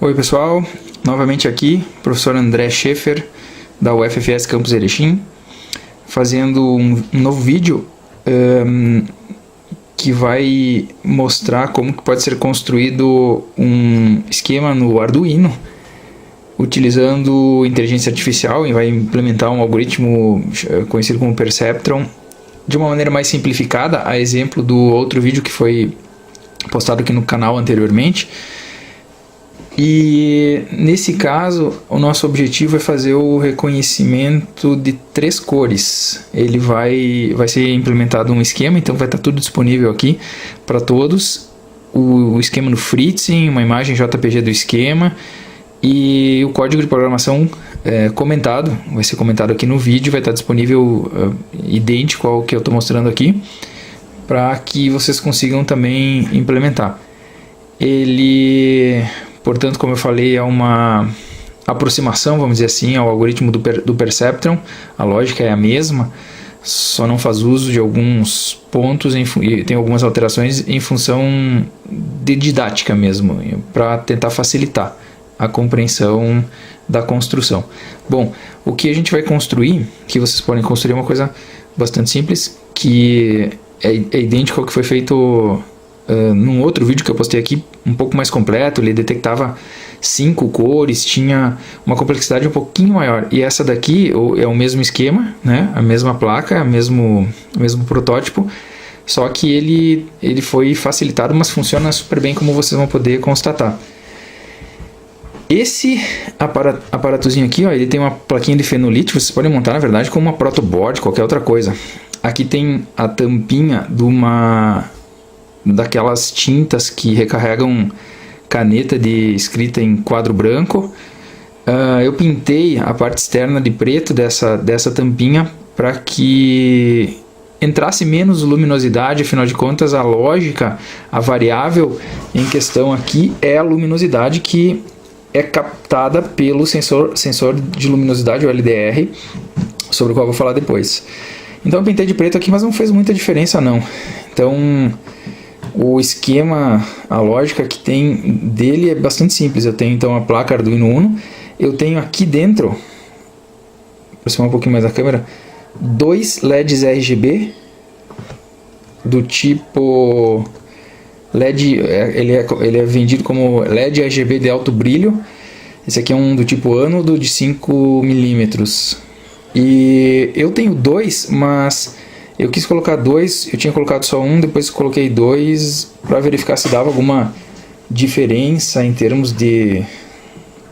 Oi pessoal, novamente aqui, professor André Schaeffer da UFFS Campus Erechim, fazendo um novo vídeo que vai mostrar como que pode ser construído um esquema no Arduino utilizando inteligência artificial, e vai implementar um algoritmo conhecido como Perceptron de uma maneira mais simplificada, a exemplo do outro vídeo que foi postado aqui no canal anteriormente. E nesse caso, o nosso objetivo é fazer o reconhecimento de 3 cores. Ele vai ser implementado um esquema, então vai estar tudo disponível aqui para todos. O esquema no Fritzing, uma imagem JPG do esquema e o código de programação comentado. Vai ser comentado aqui no vídeo, vai estar disponível idêntico ao que eu estou mostrando aqui, para que vocês consigam também implementar. Ele, portanto, como eu falei, é uma aproximação, vamos dizer assim, ao algoritmo do Perceptron. A lógica é a mesma, só não faz uso de alguns pontos e tem algumas alterações em função de didática mesmo, para tentar facilitar a compreensão da construção. Bom, o que a gente vai construir, que vocês podem construir, é uma coisa bastante simples, que é idêntico ao que foi feito num outro vídeo que eu postei aqui, um pouco mais completo. Ele detectava 5 cores, tinha uma complexidade um pouquinho maior. E essa daqui é o mesmo esquema, né? A mesma placa, o mesmo protótipo, só que ele foi facilitado, mas funciona super bem, como vocês vão poder constatar. Esse aparatozinho aqui, ó, ele tem uma plaquinha de fenolite. Vocês podem montar, na verdade, como uma protoboard, qualquer outra coisa. Aqui tem a tampinha daquelas tintas que recarregam caneta de escrita em quadro branco. Eu pintei a parte externa de preto dessa tampinha para que entrasse menos luminosidade. Afinal de contas, a lógica, a variável em questão aqui é a luminosidade, que é captada pelo sensor de luminosidade, o LDR, sobre o qual eu vou falar depois. Então eu pintei de preto aqui, mas não fez muita diferença não. Então o esquema, a lógica que tem dele é bastante simples. Eu tenho então a placa Arduino Uno, eu tenho aqui dentro, vou aproximar um pouquinho mais a câmera, 2 LEDs RGB do tipo LED. Ele é vendido como LED RGB de alto brilho. Esse aqui é um do tipo ânodo de 5 milímetros. E eu tenho 2, mas eu quis colocar 2, eu tinha colocado só um, depois coloquei 2 para verificar se dava alguma diferença em termos de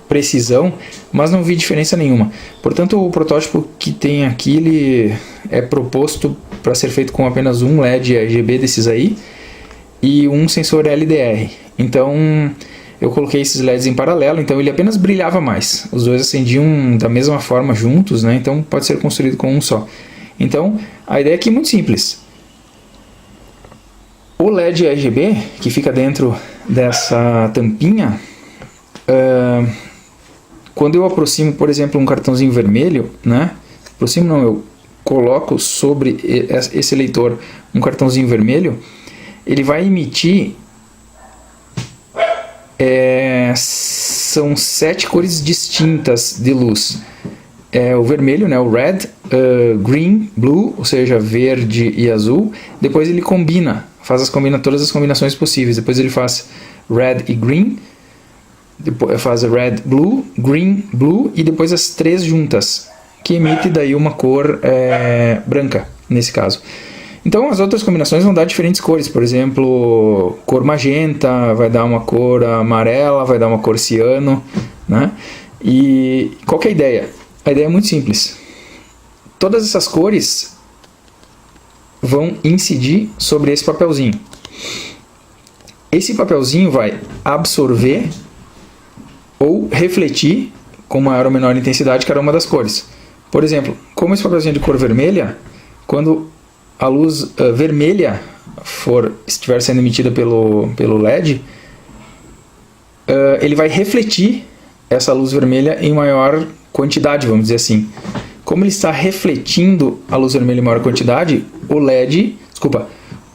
precisão, mas não vi diferença nenhuma. Portanto, o protótipo que tem aqui, ele é proposto para ser feito com apenas um LED RGB desses aí e um sensor LDR. Então eu coloquei esses LEDs em paralelo, então ele apenas brilhava mais. Os dois acendiam da mesma forma juntos, né? Então pode ser construído com um só. Então a ideia aqui é muito simples. O LED RGB que fica dentro dessa tampinha, quando eu aproximo, por exemplo, um cartãozinho vermelho, né? Aproximo não, eu coloco sobre esse leitor um cartãozinho vermelho, ele vai emitir, são 7 cores distintas de luz. O vermelho, né, o red, green, blue, ou seja, verde e azul. Depois ele combina, todas as combinações possíveis. Depois ele faz red e green, depois faz red, blue, green, blue, e depois as 3 juntas, que emite daí uma cor branca, nesse caso. Então as outras combinações vão dar diferentes cores. Por exemplo, cor magenta vai dar uma cor amarela, vai dar uma cor ciano, né? E qual que é a ideia? A ideia é muito simples. Todas essas cores vão incidir sobre esse papelzinho. Esse papelzinho vai absorver ou refletir com maior ou menor intensidade cada uma das cores. Por exemplo, como esse papelzinho é de cor vermelha, quando a luz vermelha estiver sendo emitida pelo LED, ele vai refletir essa luz vermelha em maior quantidade, vamos dizer assim. Como ele está refletindo a luz vermelha em maior quantidade,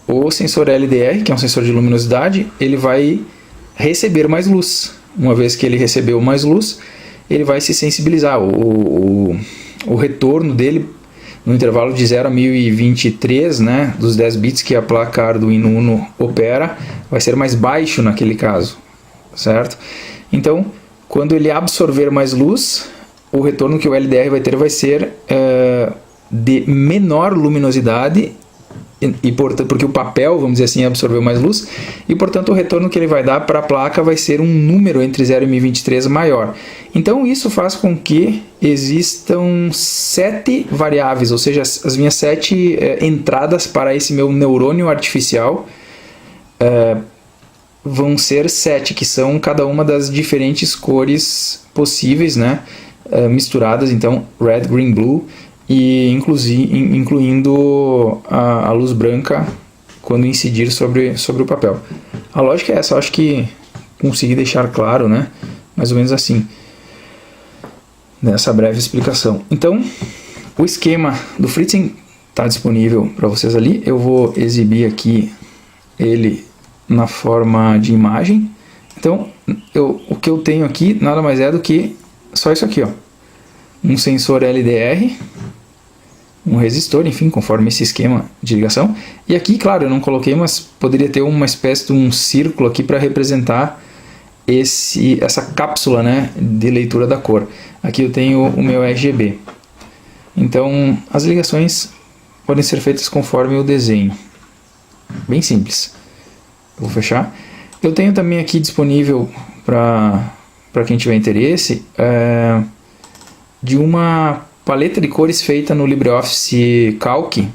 o sensor LDR, que é um sensor de luminosidade, ele vai receber mais luz. uma vez que ele recebeu mais luz, ele vai se sensibilizar. O retorno dele no intervalo de 0 a 1023, né, dos 10 bits que a placa Arduino Uno opera, vai ser mais baixo naquele caso, certo? Então, quando ele absorver mais luz, o retorno que o LDR vai ter vai ser de menor luminosidade, porque o papel, vamos dizer assim, absorveu mais luz, e portanto o retorno que ele vai dar para a placa vai ser um número entre 0 e 1023 maior. Então isso faz com que existam 7 variáveis, ou seja, as minhas 7 entradas para esse meu neurônio artificial vão ser 7, que são cada uma das diferentes cores possíveis, né, misturadas, então red, green, blue, e incluindo a luz branca quando incidir sobre o papel. A lógica é essa, eu acho que consegui deixar claro, né? Mais ou menos assim, nessa breve explicação. Então, o esquema do Fritzen está disponível para vocês ali. Eu vou exibir aqui ele na forma de imagem. Então, o que eu tenho aqui nada mais é do que só isso aqui, ó. Um sensor LDR, um resistor, enfim, conforme esse esquema de ligação. E aqui, claro, eu não coloquei, mas poderia ter uma espécie de um círculo aqui para representar essa cápsula, né, de leitura da cor. Aqui eu tenho o meu RGB. Então, as ligações podem ser feitas conforme o desenho. Bem simples. Eu vou fechar. Eu tenho também aqui disponível para quem tiver interesse de uma paleta de cores feita no LibreOffice Calc,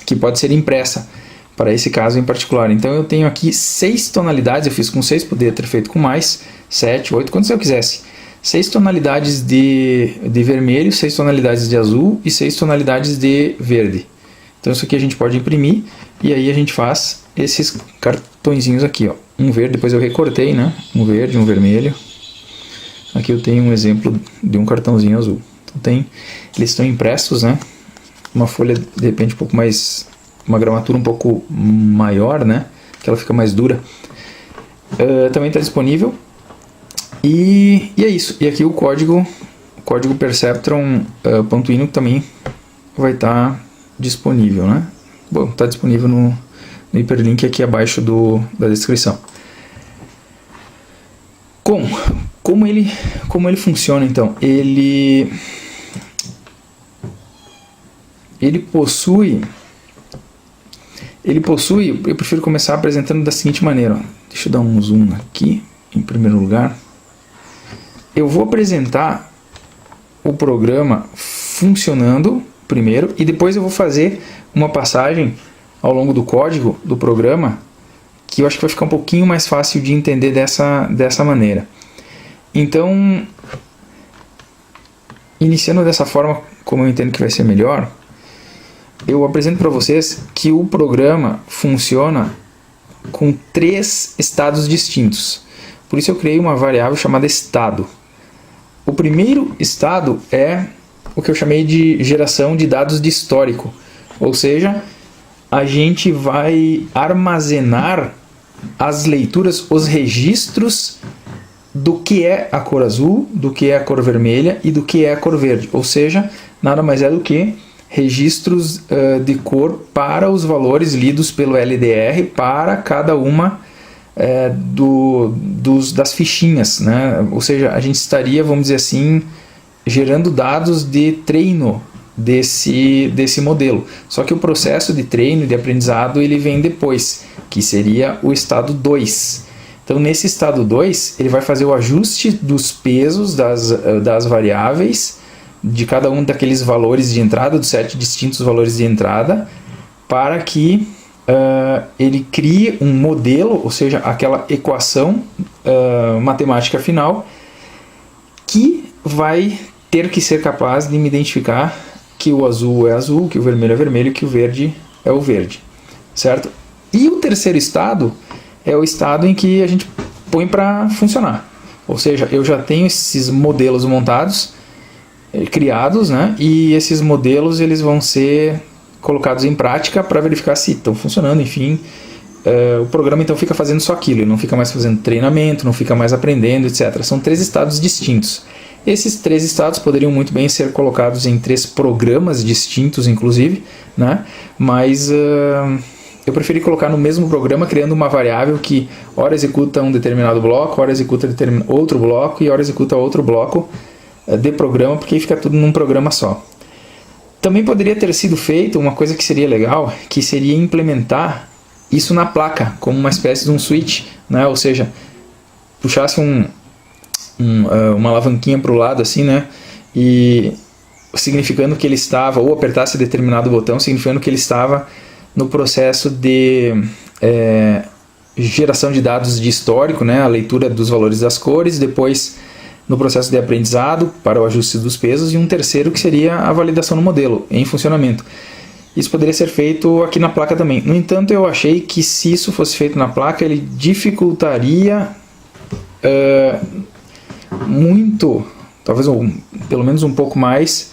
que pode ser impressa para esse caso em particular. Então eu tenho aqui 6 tonalidades, eu fiz com 6, poderia ter feito com mais, 7, 8, quantos eu quisesse. 6 tonalidades de vermelho, 6 tonalidades de azul e 6 tonalidades de verde. Então isso aqui a gente pode imprimir e aí a gente faz esses cartõezinhos aqui, ó. Um verde, depois eu recortei, né? Um verde, um vermelho. Aqui eu tenho um exemplo de um cartãozinho azul. Então eles estão impressos, né? Uma folha de repente um pouco mais, uma gramatura um pouco maior, né? Que ela fica mais dura. Também está disponível. E é isso. E aqui o código Perceptron.ino também vai estar disponível, né? Bom, está disponível no hiperlink aqui abaixo da descrição. Como ele funciona, então? Ele possui, eu prefiro começar apresentando da seguinte maneira, ó. Deixa eu dar um zoom aqui, em primeiro lugar. Eu vou apresentar o programa funcionando primeiro, e depois eu vou fazer uma passagem ao longo do código do programa, que eu acho que vai ficar um pouquinho mais fácil de entender dessa maneira. Então, iniciando dessa forma, como eu entendo que vai ser melhor, eu apresento para vocês que o programa funciona com 3 estados distintos. Por isso eu criei uma variável chamada estado. O primeiro estado é o que eu chamei de geração de dados de histórico, ou seja, a gente vai armazenar as leituras, os registros do que é a cor azul, do que é a cor vermelha e do que é a cor verde. Ou seja, nada mais é do que registros de cor para os valores lidos pelo LDR para cada uma das fichinhas, né? Ou seja, a gente estaria, vamos dizer assim, gerando dados de treino desse modelo. Só que o processo de treino e de aprendizado ele vem depois, que seria o estado 2. Então, nesse estado 2, ele vai fazer o ajuste dos pesos das variáveis, de cada um daqueles valores de entrada, dos 7 distintos valores de entrada, para que ele crie um modelo, ou seja, aquela equação matemática final, que vai ter que ser capaz de me identificar que o azul é azul, que o vermelho é vermelho, que o verde é o verde, certo? E o terceiro estado é o estado em que a gente põe para funcionar. Ou seja, eu já tenho esses modelos montados, criados, né? E esses modelos eles vão ser colocados em prática para verificar se estão funcionando, enfim, o programa então fica fazendo só aquilo, ele não fica mais fazendo treinamento, não fica mais aprendendo, etc. São 3 estados distintos. Esses 3 estados poderiam muito bem ser colocados em 3 programas distintos, inclusive, né? Mas eu preferi colocar no mesmo programa, criando uma variável que ora executa um determinado bloco, ora executa outro bloco e ora executa outro bloco de programa, porque aí fica tudo num programa só. Também poderia ter sido feito uma coisa que seria legal, que seria implementar isso na placa, como uma espécie de um switch, né? Ou seja, puxasse uma alavanquinha para o lado assim, né? E significando que ele estava, ou apertasse determinado botão, significando que ele estava no processo de geração de dados de histórico, né? A leitura dos valores das cores, depois no processo de aprendizado para o ajuste dos pesos, e um terceiro que seria a validação do modelo em funcionamento. Isso poderia ser feito aqui na placa também. No entanto, eu achei que se isso fosse feito na placa, ele dificultaria muito, talvez pelo menos um pouco mais,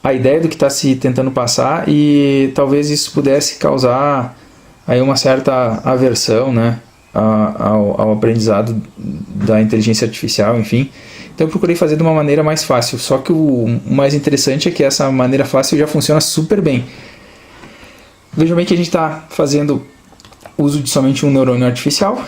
a ideia do que está se tentando passar, e talvez isso pudesse causar aí uma certa aversão, né, ao aprendizado da inteligência artificial, enfim. Então eu procurei fazer de uma maneira mais fácil, só que o mais interessante é que essa maneira fácil já funciona super bem. Vejam bem que a gente está fazendo uso de somente um neurônio artificial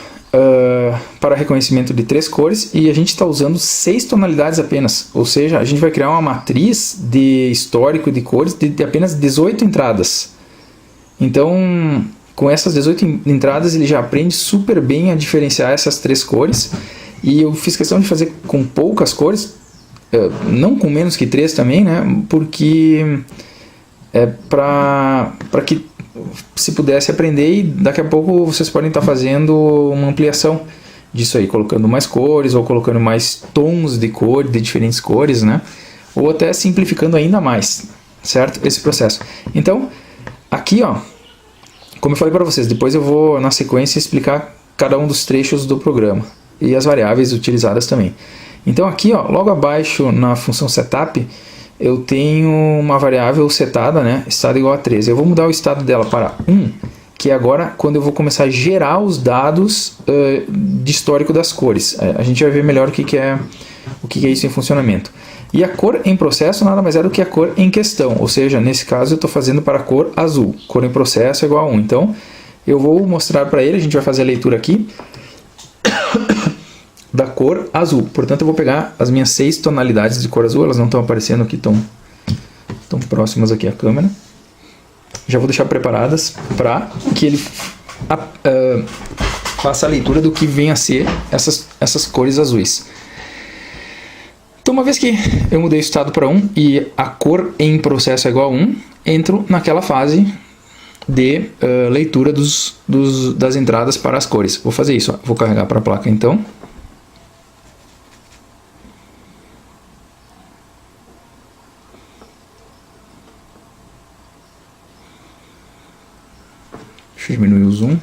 para reconhecimento de 3 cores, e a gente está usando 6 tonalidades apenas, ou seja, a gente vai criar uma matriz de histórico de cores de apenas 18 entradas. Então, com essas 18 entradas, ele já aprende super bem a diferenciar essas 3 cores, e eu fiz questão de fazer com poucas cores, não com menos que 3 também, né, porque para que se pudesse aprender, e daqui a pouco vocês podem estar fazendo uma ampliação disso aí, colocando mais cores ou colocando mais tons de cor, de diferentes cores, né? Ou até simplificando ainda mais, certo? Esse processo. Então, aqui, ó, como eu falei para vocês, depois eu vou na sequência explicar cada um dos trechos do programa e as variáveis utilizadas também. Então aqui, ó, logo abaixo na função setup, eu tenho uma variável setada, né, estado igual a 13. Eu vou mudar o estado dela para 1, que é agora quando eu vou começar a gerar os dados de histórico das cores. A gente vai ver melhor o que é isso em funcionamento. E a cor em processo nada mais é do que a cor em questão, ou seja, nesse caso eu estou fazendo para a cor azul. Cor em processo é igual a 1. Então eu vou mostrar para ele, a gente vai fazer a leitura aqui da cor azul. Portanto, eu vou pegar as minhas 6 tonalidades de cor azul, elas não estão aparecendo aqui tão próximas aqui à câmera. Já vou deixar preparadas para que ele faça a leitura do que vem a ser essas cores azuis. Então, uma vez que eu mudei o estado para 1 e a cor em processo é igual a 1, entro naquela fase de leitura das entradas para as cores. Vou fazer isso, ó. Vou carregar para a placa então. Deixa eu diminuir o zoom.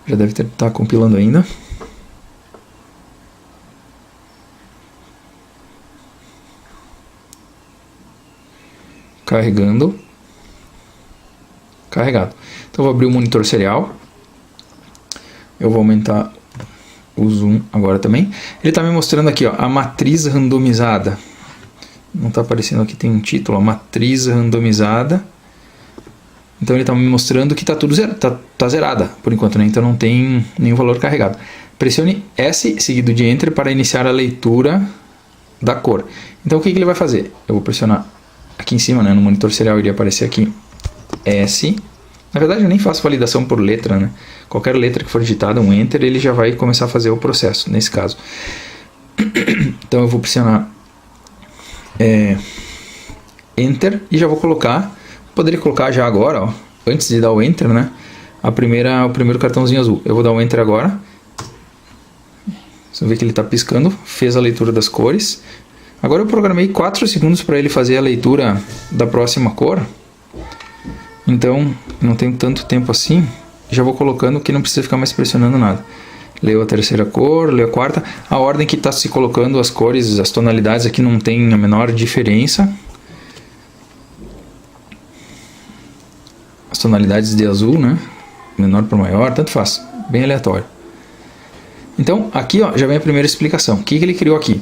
Já deve estar compilando ainda. Carregando. Carregado. Então vou abrir o monitor serial. Eu vou aumentar o zoom agora também. Ele está me mostrando aqui, ó, a matriz randomizada. Não está aparecendo aqui, tem um título, a matriz randomizada. Então ele está me mostrando que está tudo tá zerada por enquanto, né? Então não tem nenhum valor carregado. Pressione S seguido de Enter para iniciar a leitura da cor. Então o que ele vai fazer? Eu vou pressionar aqui em cima, né? No monitor serial iria aparecer aqui S. Na verdade eu nem faço validação por letra, né? Qualquer letra que for digitada, um Enter, ele já vai começar a fazer o processo, nesse caso. Então eu vou pressionar Enter e já vou colocar. Poderia colocar já agora, ó, antes de dar o Enter, né? O primeiro cartãozinho azul. Eu vou dar o Enter agora. Você vê que ele está piscando. Fez a leitura das cores. Agora eu programei 4 segundos para ele fazer a leitura da próxima cor. Então, não tenho tanto tempo assim. Já vou colocando que não precisa ficar mais pressionando nada. Leu a terceira cor, leu a quarta. A ordem que está se colocando as cores, as tonalidades aqui não tem a menor diferença. As tonalidades de azul, né? menor para maior, tanto faz, bem aleatório. Então, aqui ó, já vem a primeira explicação. O que ele criou aqui?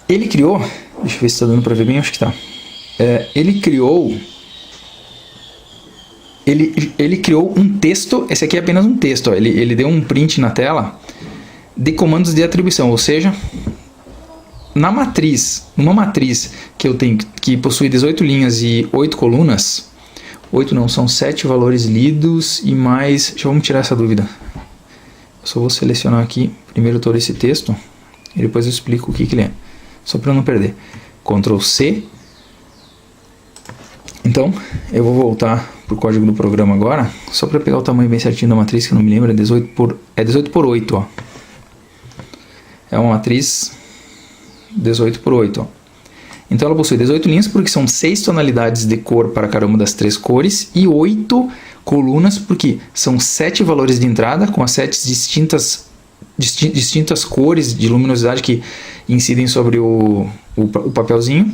Ele criou, deixa eu ver se está dando para ver bem, acho que está. Ele criou um texto, esse aqui é apenas um texto, ó, ele deu um print na tela de comandos de atribuição, ou seja, numa matriz que eu tenho, que possui 18 linhas e 8 colunas, 8 não, são 7 valores lidos e mais, vamos tirar essa dúvida. Eu só vou selecionar aqui primeiro todo esse texto e depois eu explico o que ele é, só para não perder. Ctrl C. Então, eu vou voltar para o código do programa agora, só para pegar o tamanho bem certinho da matriz, que eu não me lembro, é 18 por 8, ó. É uma matriz 18 por 8, ó. Então ela possui 18 linhas porque são 6 tonalidades de cor para cada uma das 3 cores e 8 colunas porque são 7 valores de entrada com as 7 distintas cores de luminosidade que incidem sobre o papelzinho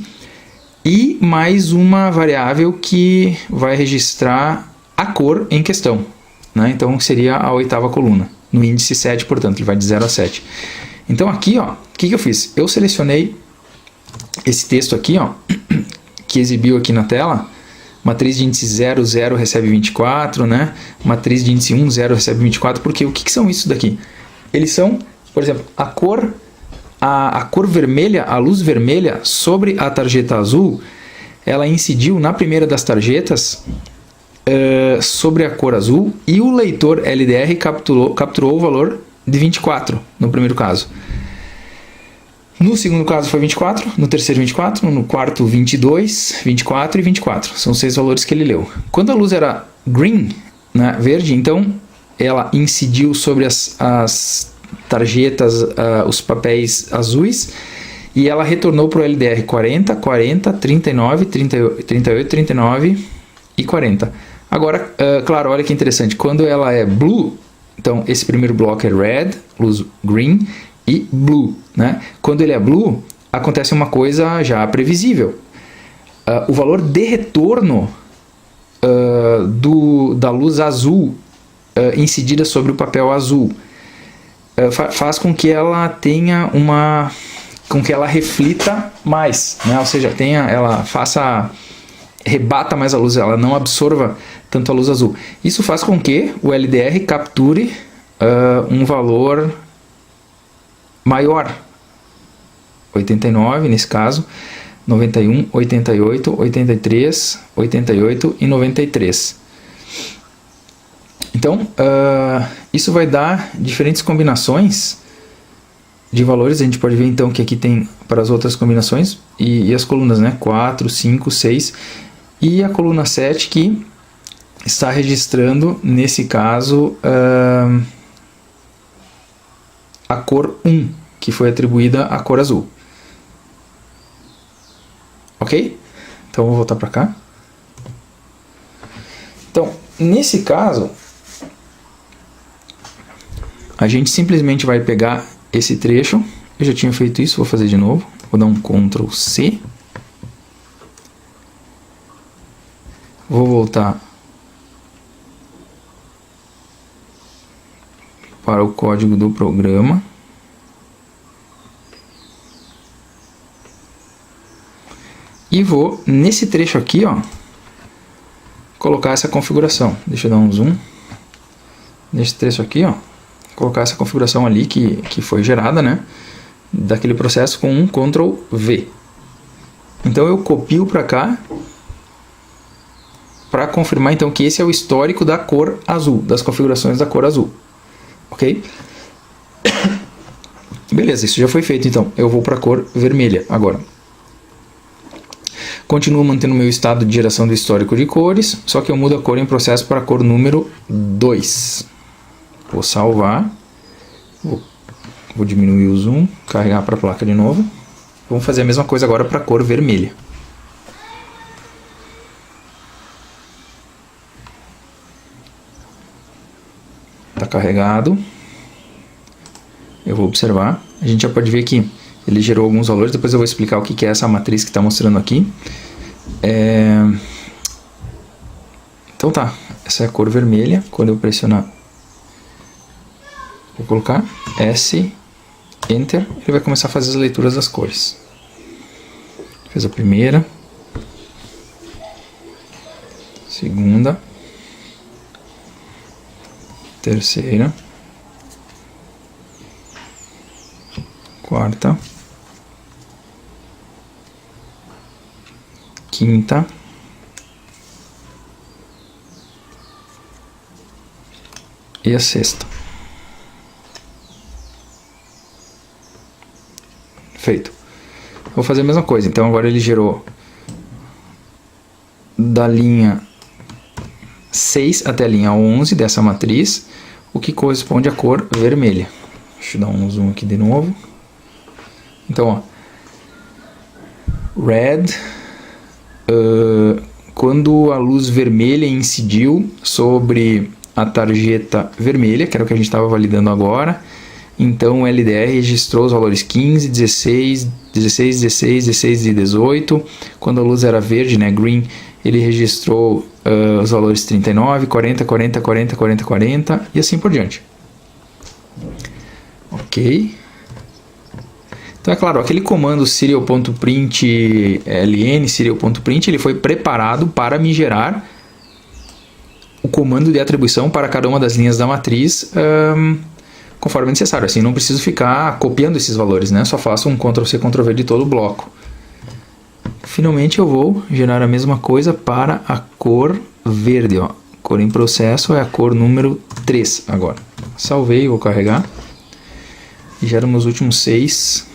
e mais uma variável que vai registrar a cor em questão, né? Então seria a 8ª coluna, no índice 7, portanto, ele vai de 0 a 7. Então aqui, ó, o que eu fiz? Eu selecionei esse texto aqui, ó, que exibiu aqui na tela, matriz de índice 0, 0 recebe 24, né? Matriz de índice 1, 0 recebe 24, porque o que são isso daqui? Eles são, por exemplo, a cor vermelha, a luz vermelha sobre a tarjeta azul, ela incidiu na primeira das tarjetas sobre a cor azul e o leitor LDR capturou o valor de 24, no primeiro caso. No segundo caso foi 24, no terceiro 24, no quarto 22, 24 e 24. São 6 valores que ele leu. Quando a luz era green, né, verde, então ela incidiu sobre as tarjetas, os papéis azuis, e ela retornou para o LDR 40, 40, 39, 38, 39 e 40. Agora, claro, olha que interessante, quando ela é blue, então esse primeiro bloco é red, luz green e blue, né? Quando ele é blue, acontece uma coisa já previsível. O valor de retorno da luz azul incidida sobre o papel azul faz com que ela tenha com que ela reflita mais, né? Ou seja, ela rebata mais a luz, ela não absorva tanto a luz azul. Isso faz com que o LDR capture um valor maior, 89 nesse caso, 91, 88, 83, 88 e 93. Então, isso vai dar diferentes combinações de valores. A gente pode ver então que aqui tem para as outras combinações e as colunas, né? 4, 5, 6 e a coluna 7 que está registrando, nesse caso, a cor 1, que foi atribuída à cor azul. Ok? Então vou voltar para cá. Então, nesse caso, a gente simplesmente vai pegar esse trecho. Eu já tinha feito isso, vou fazer de novo. Vou dar um Ctrl C. Vou voltar para o código do programa. E vou, nesse trecho aqui, ó, colocar essa configuração. Deixa eu dar um zoom. Nesse trecho aqui, ó, colocar essa configuração ali que foi gerada, né, daquele processo com um Ctrl V. Então eu copio para cá para confirmar então que esse é o histórico da cor azul, das configurações da cor azul. Ok? Beleza, isso já foi feito, então eu vou para a cor vermelha agora. Continuo mantendo o meu estado de geração do histórico de cores, só que eu mudo a cor em processo para a cor número 2. Vou salvar, vou diminuir o zoom, carregar para a placa de novo. Vamos fazer a mesma coisa agora para a cor vermelha. Está carregado. Eu vou observar. A gente já pode ver que ele gerou alguns valores. Depois eu vou explicar o que é essa matriz que está mostrando aqui. Então tá. Essa é a cor vermelha. Quando eu pressionar, vou colocar S, Enter, ele vai começar a fazer as leituras das cores. Fez a primeira, segunda, terceira, quarta, quinta, e a sexta. Feito. Vou fazer a mesma coisa. Então agora ele gerou da linha 6 até a linha 11 dessa matriz, o que corresponde à cor vermelha. Deixa eu dar um zoom aqui de novo. Então, ó, red, quando a luz vermelha incidiu sobre a tarjeta vermelha, que era o que a gente estava validando agora, então o LDR registrou os valores 15, 16, 16, 16, 16 e 18. Quando a luz era verde, né, green, ele registrou os valores 39, 40, 40, 40, 40, 40 e assim por diante. Ok. Então é claro, aquele comando serial.print ln, serial.print, ele foi preparado para me gerar o comando de atribuição para cada uma das linhas da matriz conforme necessário. Assim, não preciso ficar copiando esses valores, né? Só faço um Ctrl+C, Ctrl+V de todo o bloco. Finalmente eu vou gerar a mesma coisa para a cor verde, ó. Cor em processo é a cor número 3 agora. Salvei, vou carregar. E gero meus últimos 6.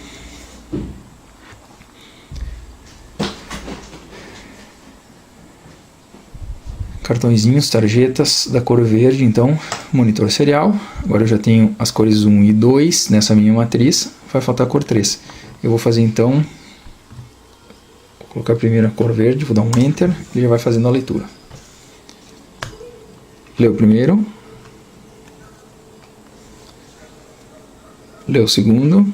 Cartõezinhos, tarjetas da cor verde, então, monitor serial. Agora eu já tenho as cores 1 e 2 nessa minha matriz, vai faltar a cor 3. Eu vou fazer então, vou colocar primeiro a cor verde, vou dar um Enter, ele já vai fazendo a leitura. Leu o primeiro. Leu o segundo.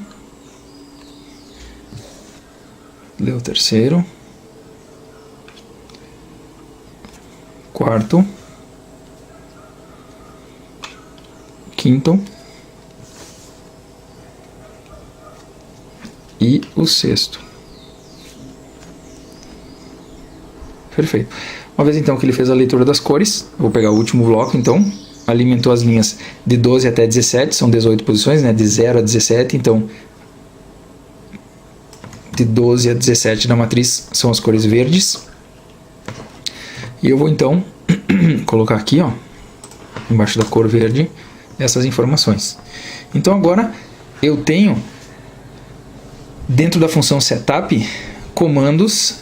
Leu o terceiro. Quarto, quinto e o sexto. Perfeito. Uma vez então que ele fez a leitura das cores, eu vou pegar o último bloco então, alimentou as linhas de 12 até 17, são 18 posições, né, de 0 a 17, então de 12 a 17 da matriz são as cores verdes. E eu vou então colocar aqui, ó, embaixo da cor verde, essas informações. Então agora eu tenho, dentro da função setup, comandos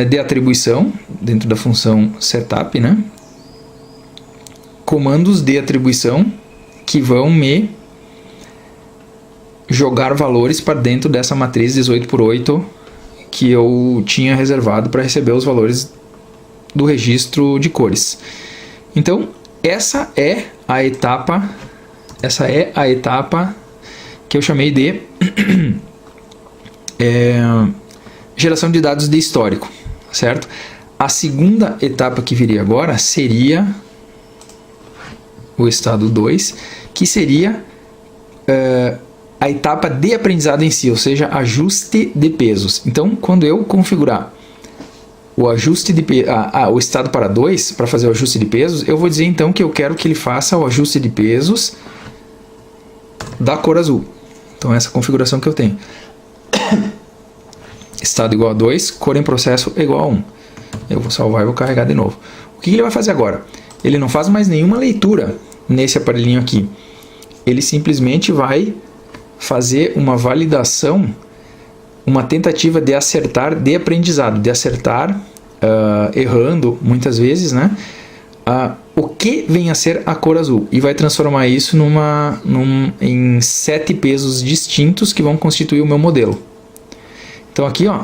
de atribuição, dentro da função setup, né? Comandos de atribuição que vão me jogar valores para dentro dessa matriz 18×8 que eu tinha reservado para receber os valores do registro de cores. Então, essa é a etapa que eu chamei de geração de dados de histórico, certo? A segunda etapa que viria agora seria o estado 2, que seria a etapa de aprendizado em si, ou seja, ajuste de pesos. Então, quando eu configurar o ajuste de o estado para 2, para fazer o ajuste de pesos, eu vou dizer então que eu quero que ele faça o ajuste de pesos da cor azul. Então essa é a configuração que eu tenho. Estado igual a 2, cor em processo igual a 1. Eu vou salvar e vou carregar de novo. O que ele vai fazer agora? Ele não faz mais nenhuma leitura nesse aparelhinho aqui. Ele simplesmente vai fazer uma validação, uma tentativa de acertar de aprendizado, de acertar, errando muitas vezes, né? O que vem a ser a cor azul, e vai transformar isso em 7 pesos distintos que vão constituir o meu modelo. Então aqui, ó,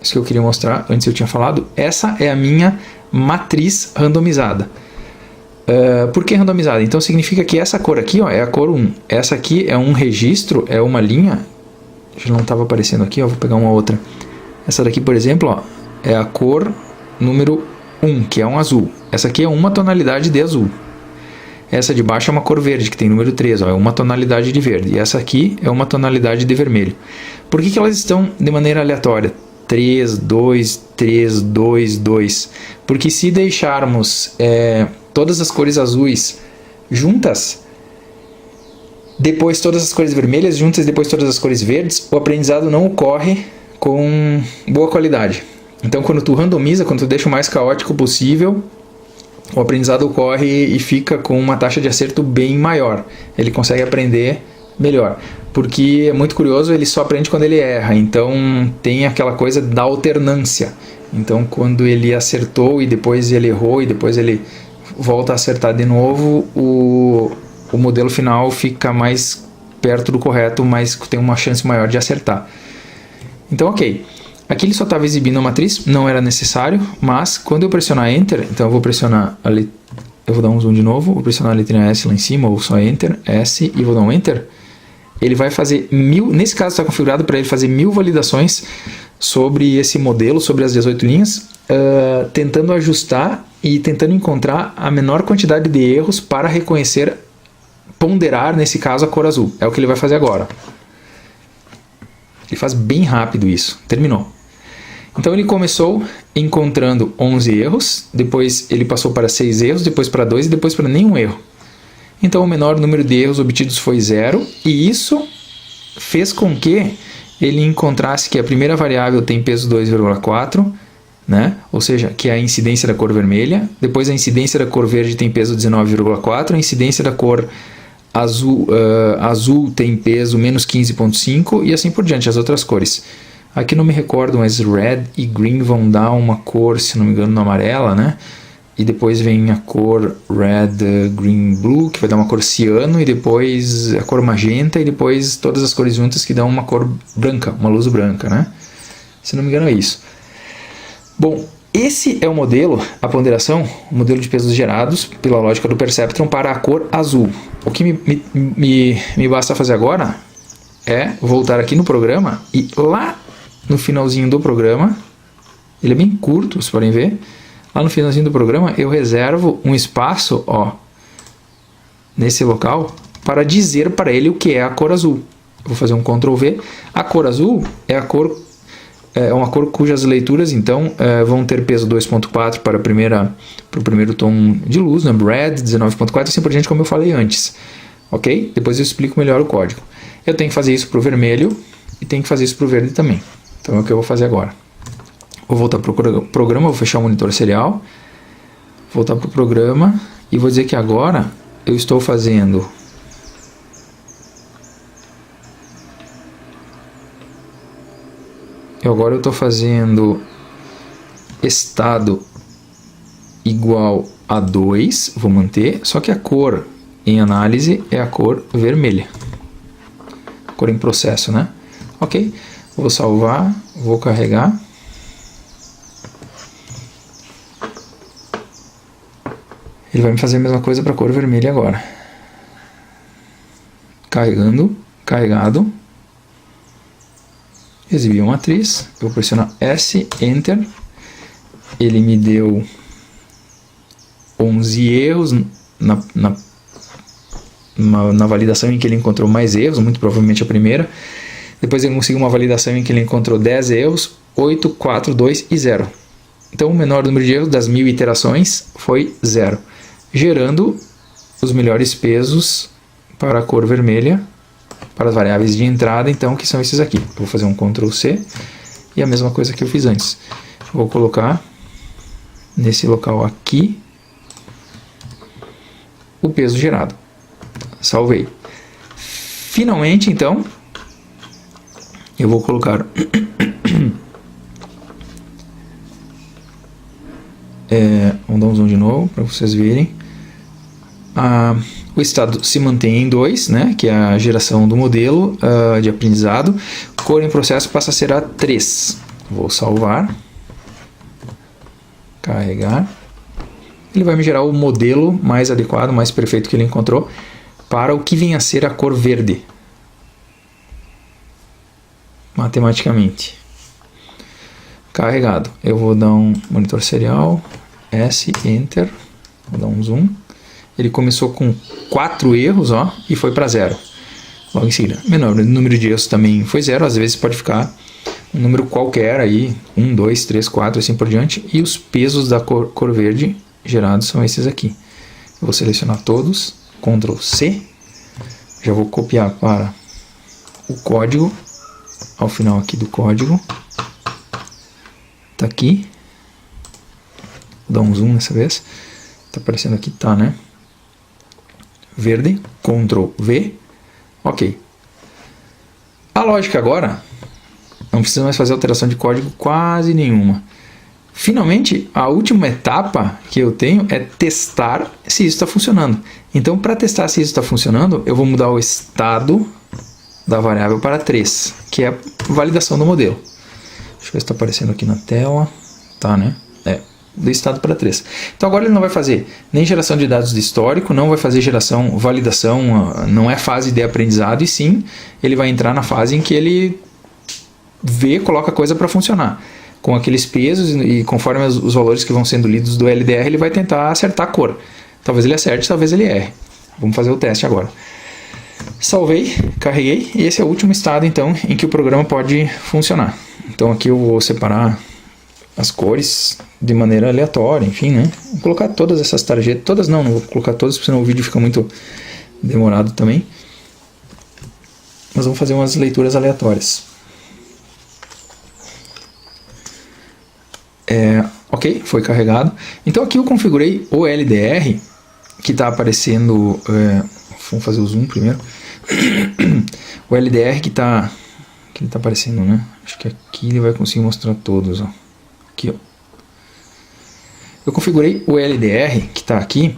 isso que eu queria mostrar, antes eu tinha falado, essa é a minha matriz randomizada. Por que randomizada? Então significa que essa cor aqui, ó, é a cor 1, essa aqui é um registro, é uma linha. Já não estava aparecendo aqui, ó, vou pegar uma outra. Essa daqui, por exemplo, ó, é a cor número 1, que é um azul. Essa aqui é uma tonalidade de azul. Essa de baixo é uma cor verde, que tem número 3, ó, é uma tonalidade de verde. E essa aqui é uma tonalidade de vermelho. Por que elas estão de maneira aleatória? 3, 2, 3, 2, 2. Porque se deixarmos todas as cores azuis juntas, depois todas as cores vermelhas juntas, depois todas as cores verdes, o aprendizado não ocorre com boa qualidade. Então, quando tu randomiza, quando tu deixa o mais caótico possível, o aprendizado ocorre e fica com uma taxa de acerto bem maior. Ele consegue aprender melhor. Porque é muito curioso, ele só aprende quando ele erra. Então tem aquela coisa da alternância. Então quando ele acertou e depois ele errou e depois ele volta a acertar de novo, o modelo final fica mais perto do correto, mas tem uma chance maior de acertar. Então ok. Aqui ele só estava exibindo a matriz, não era necessário, mas quando eu pressionar Enter, então eu vou pressionar eu vou dar um zoom de novo, vou pressionar a letrinha S lá em cima, ou só Enter, S, e vou dar um Enter. Ele vai fazer 1000, nesse caso está configurado para ele fazer 1000 validações sobre esse modelo, sobre as 18 linhas, tentando ajustar e tentando encontrar a menor quantidade de erros para reconhecer, ponderar, nesse caso, a cor azul. É o que ele vai fazer agora. Ele faz bem rápido isso. Terminou. Então ele começou encontrando 11 erros, depois ele passou para 6 erros, depois para 2 e depois para nenhum erro. Então o menor número de erros obtidos foi 0, e isso fez com que ele encontrasse que a primeira variável tem peso 2,4, né? Ou seja, que é a incidência da cor vermelha, depois a incidência da cor verde tem peso 19,4, a incidência da cor azul tem peso menos 15,5 e assim por diante, as outras cores. Aqui não me recordo, mas red e green vão dar uma cor, se não me engano, no amarela, né? E depois vem a cor red, green, blue, que vai dar uma cor ciano, e depois a cor magenta, e depois todas as cores juntas que dão uma cor branca, uma luz branca, né? Se não me engano é isso. Bom, esse é o modelo, a ponderação, o modelo de pesos gerados pela lógica do Perceptron para a cor azul. O que me basta fazer agora é voltar aqui no programa e lá no finalzinho do programa, ele é bem curto, vocês podem ver, lá no finalzinho do programa eu reservo um espaço, ó, nesse local, para dizer para ele o que é a cor azul. Eu vou fazer um Ctrl V. A cor azul é uma cor cujas leituras então vão ter peso 2.4 para o primeiro tom de luz, né? Red 19.4, assim por diante, como eu falei antes. Ok? Depois eu explico melhor o código. Eu tenho que fazer isso para o vermelho e tenho que fazer isso para o verde também. Então é o que eu vou fazer agora. Vou voltar para o programa, vou fechar o monitor serial, voltar para o programa e vou dizer que agora eu estou fazendo estado igual a 2, vou manter, só que a cor em análise é a cor vermelha. Cor em processo, né? Ok, vou salvar, vou carregar. Ele vai me fazer a mesma coisa para a cor vermelha agora. Carregando, carregado. Exibir a matriz, eu vou pressionar S, Enter, ele me deu 11 erros na validação em que ele encontrou mais erros, muito provavelmente a primeira. Depois ele conseguiu uma validação em que ele encontrou 10 erros, 8, 4, 2 e 0. Então o menor número de erros das 1000 iterações foi 0, gerando os melhores pesos para a cor vermelha, para as variáveis de entrada, então, que são esses aqui. Eu vou fazer um Ctrl C e a mesma coisa que eu fiz antes. Vou colocar nesse local aqui o peso gerado. Salvei. Finalmente, então, eu vou colocar vamos dar um zoom de novo para vocês verem. O estado se mantém em 2, né, que é a geração do modelo de aprendizado. Cor em processo passa a ser a 3. Vou salvar. Carregar. Ele vai me gerar o modelo mais adequado, mais perfeito que ele encontrou para o que vem a ser a cor verde. Matematicamente. Carregado. Eu vou dar um monitor serial. S, Enter, vou dar um zoom. Ele começou com 4 erros, ó, e foi para 0. Logo em seguida, menor, o número de erros também foi 0, às vezes pode ficar um número qualquer aí, 1, 2, 3, 4, assim por diante, e os pesos da cor verde gerados são esses aqui. Eu vou selecionar todos, Ctrl C, já vou copiar para o código, ao final aqui do código, tá aqui, vou dar um zoom dessa vez, tá aparecendo aqui, tá, né? Verde, Ctrl V, ok. A lógica agora, não precisa mais fazer alteração de código quase nenhuma. Finalmente, a última etapa que eu tenho é testar se isso está funcionando. Então, para testar se isso está funcionando, eu vou mudar o estado da variável para 3, que é a validação do modelo. Deixa eu ver se está aparecendo aqui na tela. Tá, né? Do estado para 3. Então agora ele não vai fazer nem geração de dados de histórico, não vai fazer geração, validação, não é fase de aprendizado, e sim, ele vai entrar na fase em que ele vê, coloca a coisa para funcionar. Com aqueles pesos e conforme os valores que vão sendo lidos do LDR, ele vai tentar acertar a cor. Talvez ele acerte, talvez ele erre. Vamos fazer o teste agora. Salvei, carreguei, e esse é o último estado então em que o programa pode funcionar. Então aqui eu vou separar as cores de maneira aleatória, enfim, né? Vou colocar todas essas tarjetas, todas não vou colocar todas, porque senão o vídeo fica muito demorado também. Mas vamos fazer umas leituras aleatórias. Ok, foi carregado. Então aqui eu configurei o LDR, que está aparecendo, vamos fazer o zoom primeiro. O LDR que ele está aparecendo, né? Acho que aqui ele vai conseguir mostrar todos, ó. Aqui, ó. Eu configurei o LDR, que está aqui,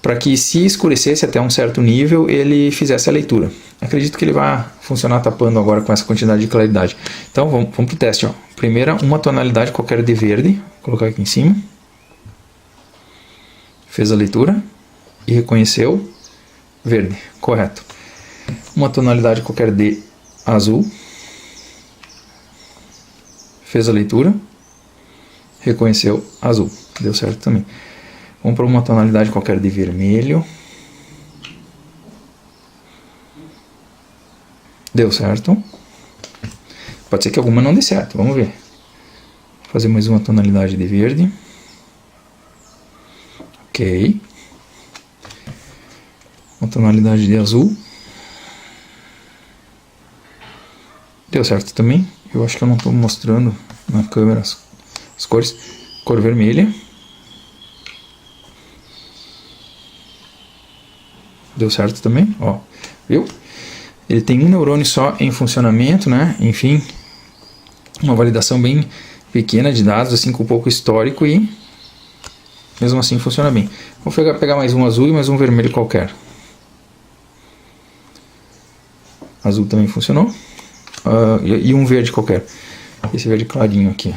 para que se escurecesse até um certo nível, ele fizesse a leitura. Acredito que ele vai funcionar tapando agora com essa quantidade de claridade. Então vamos para o teste. Ó. Primeira, uma tonalidade qualquer de verde, vou colocar aqui em cima. Fez a leitura e reconheceu verde, correto. Uma tonalidade qualquer de azul. Fez a leitura. Reconheceu azul. Deu certo também. Vamos para uma tonalidade qualquer de vermelho. Deu certo. Pode ser que alguma não dê certo. Vamos ver. Vou fazer mais uma tonalidade de verde. Ok. Uma tonalidade de azul. Deu certo também. Eu acho que eu não estou mostrando na câmera as cores. Cor vermelha. Deu certo também, ó. Viu? Ele tem um neurônio só em funcionamento, né? Enfim, uma validação bem pequena de dados, assim, com pouco histórico, e mesmo assim funciona bem. Vou pegar mais um azul e mais um vermelho qualquer. Azul também funcionou. E um verde qualquer. Esse verde clarinho aqui.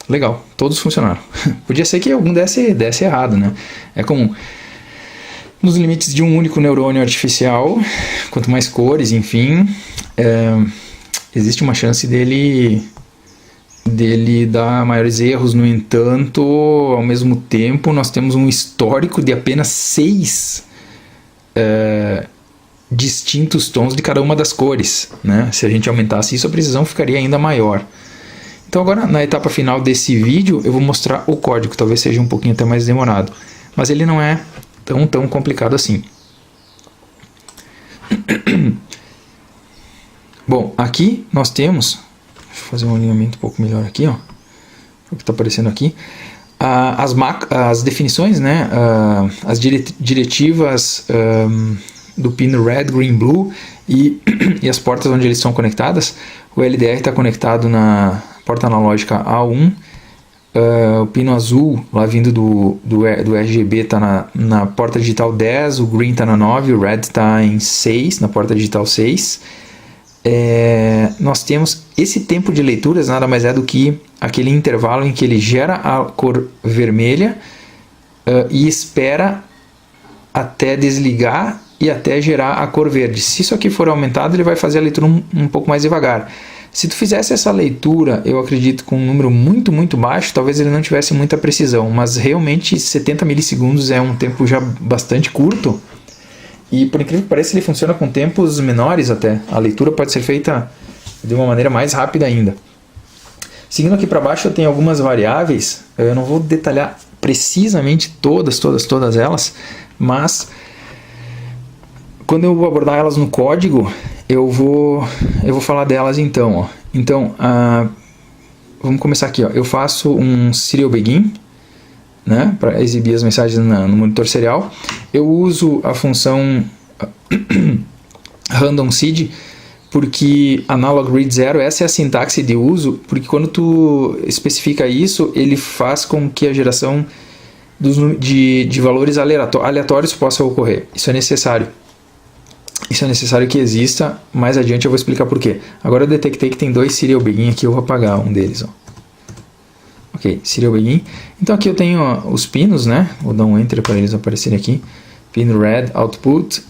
Legal, todos funcionaram. Podia ser que algum desse errado, né? É comum. Nos limites de um único neurônio artificial, quanto mais cores, enfim, existe uma chance dele dar maiores erros. No entanto, ao mesmo tempo, nós temos um histórico de apenas 6 distintos tons de cada uma das cores, né? Se a gente aumentasse isso, a precisão ficaria ainda maior. Então agora, na etapa final desse vídeo, eu vou mostrar o código. Talvez seja um pouquinho até mais demorado, mas ele não é tão complicado assim. Bom, aqui nós temos, deixa eu fazer um alinhamento um pouco melhor aqui, ó, o que está aparecendo aqui, as definições, né, as diretivas do pino Red, Green, Blue e as portas onde eles são conectadas. O LDR está conectado na porta analógica A1, o pino azul, lá vindo do RGB, está na porta digital 10, o green está na 9, o red está em 6, na porta digital 6. Nós temos esse tempo de leituras, nada mais é do que aquele intervalo em que ele gera a cor vermelha e espera até desligar e até gerar a cor verde. Se isso aqui for aumentado, ele vai fazer a leitura um pouco mais devagar. Se tu fizesse essa leitura, eu acredito, com um número muito, muito baixo, talvez ele não tivesse muita precisão, mas realmente 70 milissegundos é um tempo já bastante curto, e por incrível que pareça ele funciona com tempos menores até. A leitura pode ser feita de uma maneira mais rápida ainda. Seguindo aqui para baixo eu tenho algumas variáveis, eu não vou detalhar precisamente todas elas, mas quando eu vou abordar elas no código, eu vou falar delas então. Ó. Então, vamos começar aqui. Ó. Eu faço um serial begin, né, para exibir as mensagens no monitor serial. Eu uso a função random seed, porque analog read 0, essa é a sintaxe de uso, porque quando tu especifica isso, ele faz com que a geração de valores aleatórios possa ocorrer. Isso é necessário. Isso é necessário que exista, mais adiante eu vou explicar por quê. Agora eu detectei que tem 2 serial begin aqui, eu vou apagar um deles. Ó. Ok, serial begin. Então aqui eu tenho os pinos, né? Vou dar um enter para eles aparecerem aqui. Pin red output,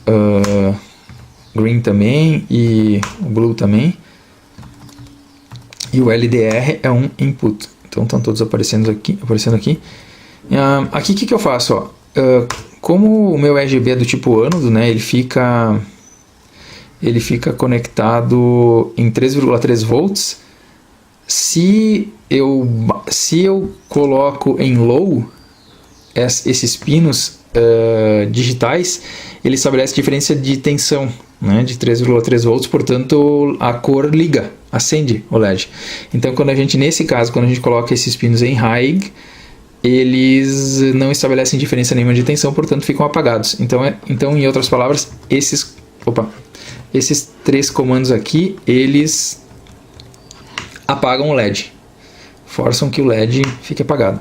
green também e o blue também. E o LDR é um input. Então estão todos aparecendo aqui. Aqui o que eu faço? Ó? Como o meu RGB é do tipo ânodo, né? Ele fica conectado em 3,3 volts. Se eu coloco em low esses pinos digitais, ele estabelece diferença de tensão, né, de 3,3 volts, portanto a cor liga, acende o LED. Então nesse caso, quando a gente coloca esses pinos em high, eles não estabelecem diferença nenhuma de tensão, portanto ficam apagados. Então em outras palavras, esses 3 comandos aqui, eles apagam o LED, forçam que o LED fique apagado.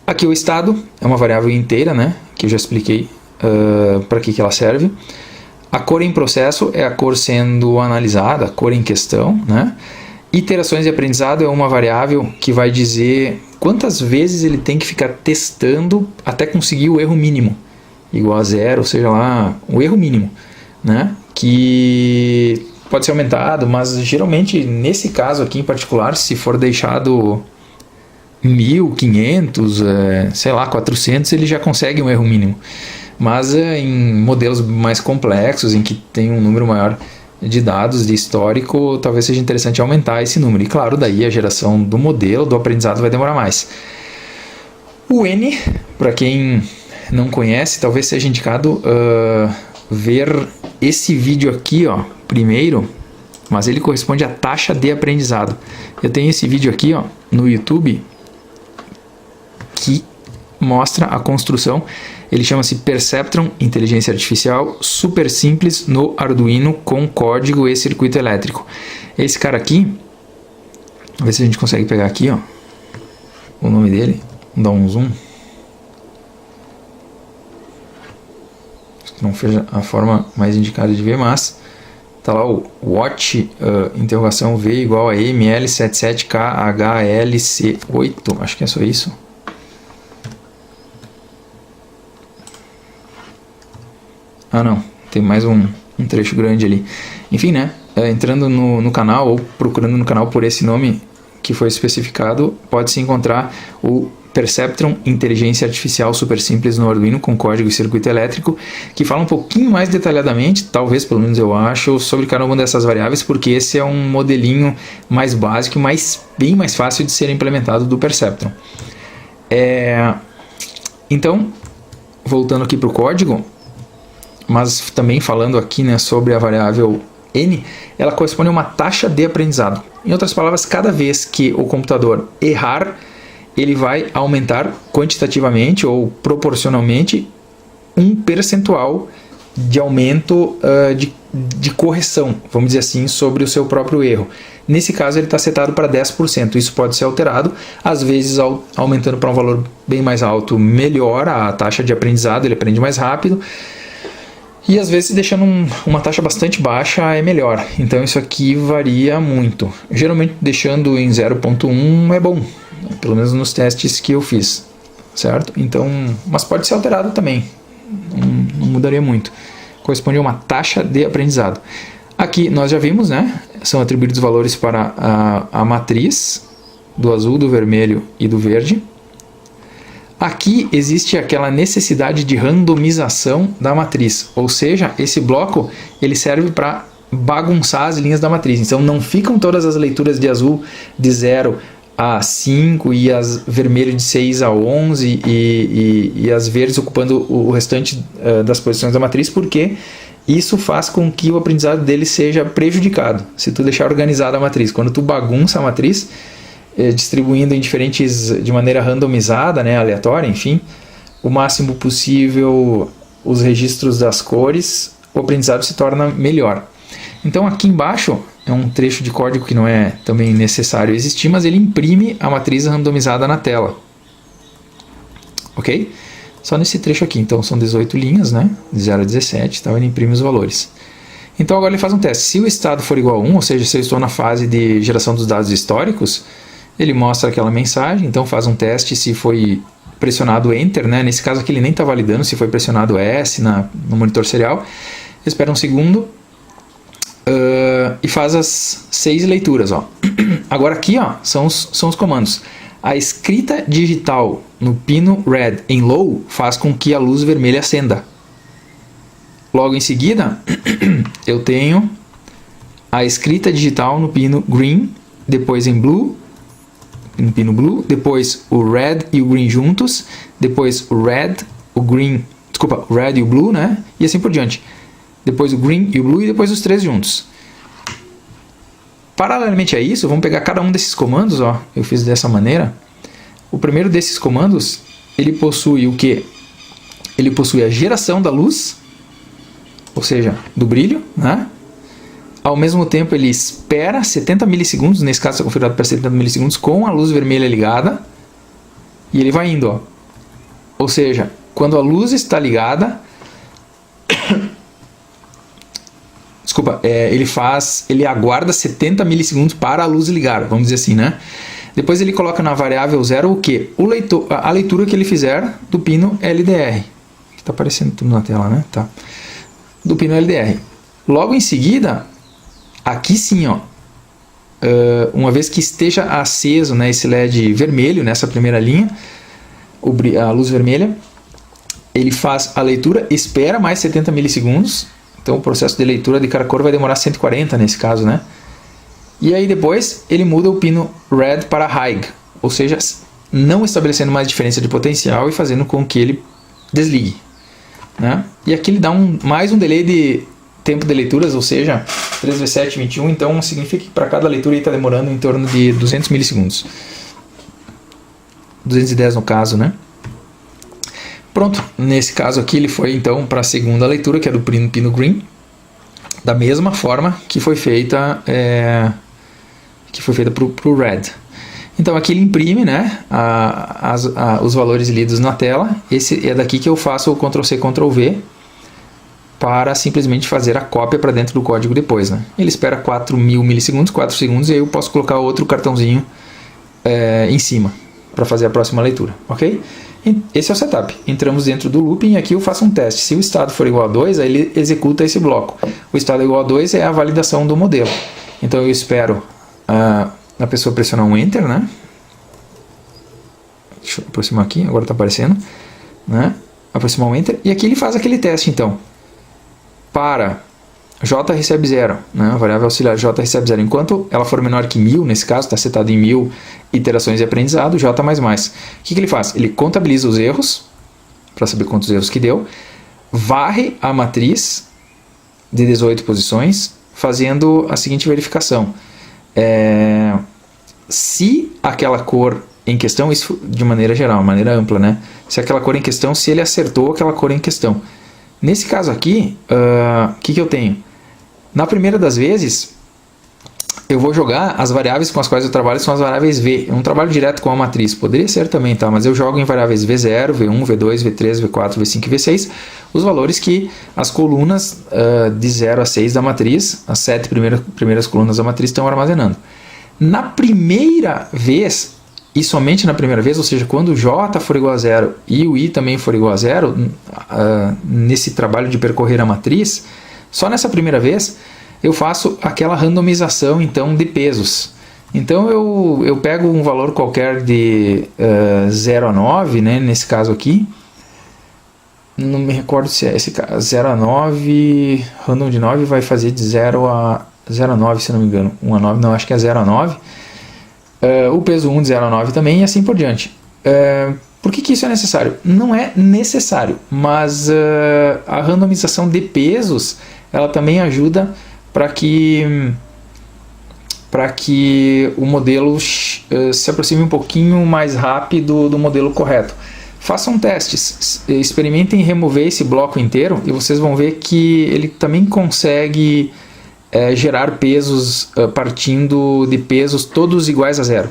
Aqui o estado é uma variável inteira, né, que eu já expliquei para que ela serve. A cor em processo é a cor sendo analisada, a cor em questão, né? Iterações de aprendizado é uma variável que vai dizer quantas vezes ele tem que ficar testando até conseguir o erro mínimo, igual a 0, ou seja lá, o erro mínimo, né? Que pode ser aumentado, mas geralmente nesse caso aqui em particular, se for deixado 1000, 500, sei lá, 400, ele já consegue um erro mínimo. Mas em modelos mais complexos, em que tem um número maior de dados, de histórico, talvez seja interessante aumentar esse número. E claro, daí a geração do modelo, do aprendizado vai demorar mais. O N, para quem não conhece, talvez seja indicado ver esse vídeo aqui, ó, primeiro, mas ele corresponde à taxa de aprendizado. Eu tenho esse vídeo aqui, ó, no YouTube, que mostra a construção. Ele chama-se Perceptron Inteligência Artificial Super Simples no Arduino com código e circuito elétrico. Esse cara aqui, vamos ver se a gente consegue pegar aqui, ó, o nome dele. Vamos dar um zoom. Não foi a forma mais indicada de ver, mas tá lá o watch interrogação V igual a ML77KHLC8, acho que é só isso. Ah não, tem mais um trecho grande ali. Enfim, né, entrando no canal ou procurando no canal por esse nome que foi especificado, pode-se encontrar o Perceptron Inteligência Artificial Super Simples no Arduino com código e circuito elétrico, que fala um pouquinho mais detalhadamente, talvez pelo menos eu acho, sobre cada uma dessas variáveis, porque esse é um modelinho mais básico, bem mais fácil de ser implementado do Perceptron. Então, voltando aqui para o código, mas também falando aqui, né, sobre a variável N, ela corresponde a uma taxa de aprendizado. Em outras palavras, cada vez que o computador errar, ele vai aumentar quantitativamente ou proporcionalmente um percentual de aumento de correção, vamos dizer assim, sobre o seu próprio erro. Nesse caso ele está setado para 10%, isso pode ser alterado, às vezes aumentando para um valor bem mais alto melhora a taxa de aprendizado, ele aprende mais rápido, e às vezes deixando uma taxa bastante baixa é melhor, então isso aqui varia muito. Geralmente deixando em 0.1 é bom, pelo menos nos testes que eu fiz, certo? Então, mas pode ser alterado também, não mudaria muito. Corresponde a uma taxa de aprendizado. Aqui nós já vimos, né? São atribuídos valores para a matriz do azul, do vermelho e do verde. Aqui existe aquela necessidade de randomização da matriz, ou seja, esse bloco ele serve para bagunçar as linhas da matriz. Então não ficam todas as leituras de azul de 0 a 5 e as vermelho de 6 a 11 e as verdes ocupando o restante das posições da matriz, porque isso faz com que o aprendizado dele seja prejudicado. Se tu deixar organizada a matriz, quando tu bagunça a matriz, distribuindo em diferentes, de maneira randomizada, né, aleatória, enfim, o máximo possível os registros das cores, o aprendizado se torna melhor. Então aqui embaixo é um trecho de código que não é também necessário existir, mas ele imprime a matriz randomizada na tela. Ok? Só nesse trecho aqui, então são 18 linhas, né? De 0 a 17, então ele imprime os valores. Então agora ele faz um teste. Se o estado for igual a 1, ou seja, se eu estou na fase de geração dos dados históricos, ele mostra aquela mensagem, então faz um teste se foi pressionado Enter, né? Nesse caso aqui ele nem está validando se foi pressionado S no monitor serial. Espera um segundo e faz as 6 leituras. Ó. Agora aqui ó, são os comandos. A escrita digital no pino Red em Low faz com que a luz vermelha acenda. Logo em seguida, eu tenho a escrita digital no pino Green, depois em Blue, no pino Blue, depois o Red e o Green juntos, depois o Red, o Green, desculpa, o Red e o Blue, né? E assim por diante. Depois o Green e o Blue e depois os 3 juntos. Paralelamente a isso, vamos pegar cada um desses comandos, ó, eu fiz dessa maneira. O primeiro desses comandos, ele possui o quê? Ele possui a geração da luz, ou seja, do brilho, né? Ao mesmo tempo ele espera 70 milissegundos, nesse caso está configurado para 70 milissegundos, com a luz vermelha ligada, e ele vai indo, ó. Ou seja, quando a luz está ligada, desculpa, ele aguarda 70 milissegundos para a luz ligar, vamos dizer assim, né? Depois ele coloca na variável 0 o quê? A leitura que ele fizer do pino LDR. Está aparecendo tudo na tela, né? Tá. Do pino LDR. Logo em seguida, aqui sim, ó, uma vez que esteja aceso, né, esse LED vermelho, nessa primeira linha, a luz vermelha, ele faz a leitura, espera mais 70 milissegundos. Então o processo de leitura de cada cor vai demorar 140 nesse caso, né? E aí depois ele muda o pino Red para High, ou seja, não estabelecendo mais diferença de potencial e fazendo com que ele desligue, né? E aqui ele dá mais um delay de tempo de leituras, ou seja, 3 vezes 7, 21, então significa que para cada leitura ele está demorando em torno de 200 milissegundos. 210 no caso, né? Pronto, nesse caso aqui ele foi então para a segunda leitura, que é do pino Green, da mesma forma que foi feita para o Red. Então aqui ele imprime, né, os valores lidos na tela. Esse é daqui que eu faço o Ctrl+C, Ctrl+V para simplesmente fazer a cópia para dentro do código depois, né? Ele espera 4.000 milissegundos, 4 segundos, e aí eu posso colocar outro cartãozinho em cima para fazer a próxima leitura, ok? Esse é o setup. Entramos dentro do looping e aqui eu faço um teste. Se o estado for igual a 2, aí ele executa esse bloco. O estado igual a 2 é a validação do modelo. Então eu espero a pessoa pressionar um Enter, né? Deixa eu aproximar aqui, agora está aparecendo, né? Aproximar um Enter. E aqui ele faz aquele teste, então. Para J recebe 0, né? A variável auxiliar J recebe 0. Enquanto ela for menor que 1000, nesse caso, está setado em 1000 iterações de aprendizado, J++. O que ele faz? Ele contabiliza os erros, para saber quantos erros que deu, varre a matriz de 18 posições, fazendo a seguinte verificação. Se aquela cor em questão, isso de maneira geral, maneira ampla, né? Se aquela cor em questão, se ele acertou aquela cor em questão. Nesse caso aqui, o que eu tenho? Na primeira das vezes, eu vou jogar as variáveis com as quais eu trabalho, são as variáveis V. Eu não trabalho direto com a matriz, poderia ser também, tá? Mas eu jogo em variáveis V0, V1, V2, V3, V4, V5 e V6, os valores que as colunas de 0 a 6 da matriz, as 7 primeiras colunas da matriz estão armazenando. Na primeira vez, e somente na primeira vez, ou seja, quando o J for igual a 0 e o I também for igual a 0, nesse trabalho de percorrer a matriz, só nessa primeira vez, eu faço aquela randomização então de pesos. Então eu pego um valor qualquer de 0 a 9, né, nesse caso aqui. Não me recordo se é esse 0 a 9, random de 9 vai fazer de 0 a 9, se não me engano. 1 a 9, não, acho que é 0 a 9. O peso 1 de 0 a 9 também e assim por diante. Por que isso é necessário? Não é necessário, mas a randomização de pesos ela também ajuda para que o modelo se aproxime um pouquinho mais rápido do modelo correto. Façam testes, experimentem remover esse bloco inteiro e vocês vão ver que ele também consegue gerar pesos partindo de pesos todos iguais a zero.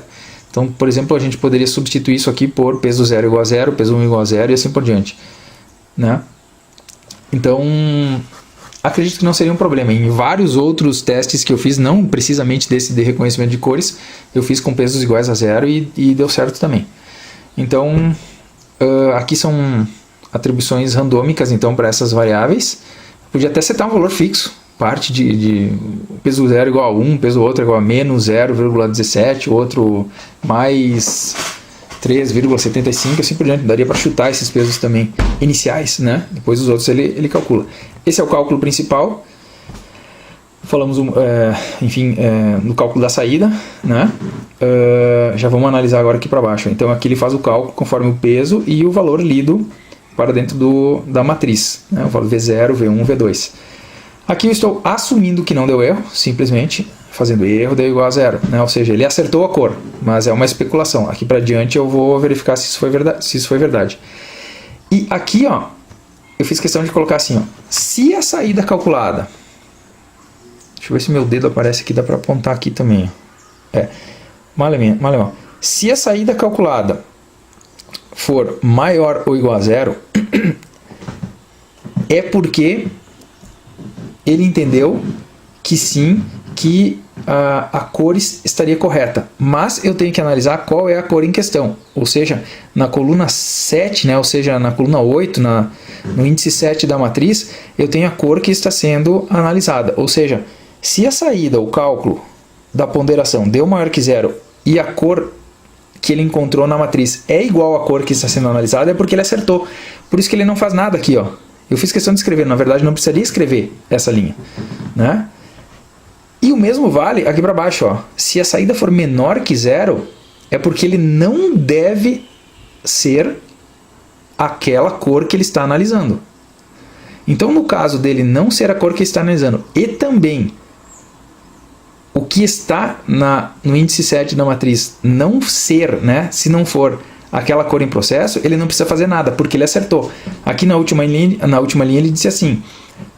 Então, por exemplo, a gente poderia substituir isso aqui por peso 0 igual a 0, peso 1 igual a 0 e assim por diante, né? Então, acredito que não seria um problema. Em vários outros testes que eu fiz, não precisamente desse de reconhecimento de cores, eu fiz com pesos iguais a 0 e deu certo também. Então, aqui são atribuições randômicas então, para essas variáveis. Eu podia até setar um valor fixo, parte de peso 0 igual a 1, peso outro igual a menos 0,17, outro mais 3,75, assim por diante. Daria para chutar esses pesos também iniciais, né? Depois os outros ele calcula. Esse é o cálculo principal. Falamos, enfim, no cálculo da saída, né? Já vamos analisar agora aqui para baixo. Então aqui ele faz o cálculo conforme o peso e o valor lido para dentro da matriz, né? O valor V0, V1, V2. Aqui eu estou assumindo que não deu erro, simplesmente fazendo erro deu igual a 0, né? Ou seja, ele acertou a cor, mas é uma especulação. Aqui para diante eu vou verificar se isso foi verdade. E aqui, ó, eu fiz questão de colocar assim, ó, se a saída calculada, deixa eu ver se meu dedo aparece aqui, dá para apontar aqui também. Malemão. Se a saída calculada for maior ou igual a 0, é porque ele entendeu que sim, que a cor estaria correta. Mas eu tenho que analisar qual é a cor em questão. Ou seja, na coluna 7, né, ou seja, na coluna 8, no índice 7 da matriz, eu tenho a cor que está sendo analisada. Ou seja, se a saída, o cálculo da ponderação deu maior que 0 e a cor que ele encontrou na matriz é igual à cor que está sendo analisada, é porque ele acertou. Por isso que ele não faz nada aqui, ó. Eu fiz questão de escrever, na verdade não precisaria escrever essa linha, né? E o mesmo vale aqui para baixo, ó. Se a saída for menor que 0, é porque ele não deve ser aquela cor que ele está analisando. Então, no caso dele não ser a cor que ele está analisando e também o que está no índice 7 da matriz não ser, né? Se não for aquela cor em processo, ele não precisa fazer nada, porque ele acertou. Aqui na última linha ele disse assim,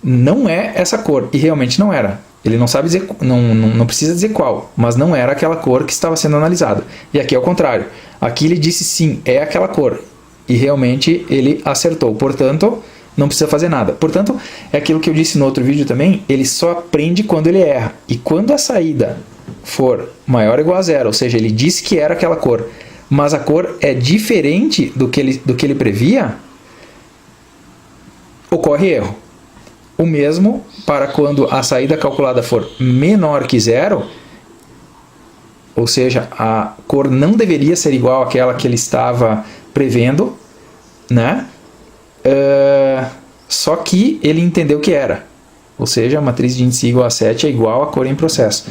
não é essa cor, e realmente não era. Ele não sabe dizer, não precisa dizer qual, mas não era aquela cor que estava sendo analisada. E aqui é o contrário. Aqui ele disse sim, é aquela cor, e realmente ele acertou. Portanto, não precisa fazer nada. Portanto, é aquilo que eu disse no outro vídeo também, ele só aprende quando ele erra. E quando a saída for maior ou igual a 0, ou seja, ele disse que era aquela cor, mas a cor é diferente do que ele previa, ocorre erro. O mesmo para quando a saída calculada for menor que 0, ou seja, a cor não deveria ser igual àquela que ele estava prevendo, né? Só que ele entendeu que era. Ou seja, a matriz de índice igual a 7 é igual à cor em processo.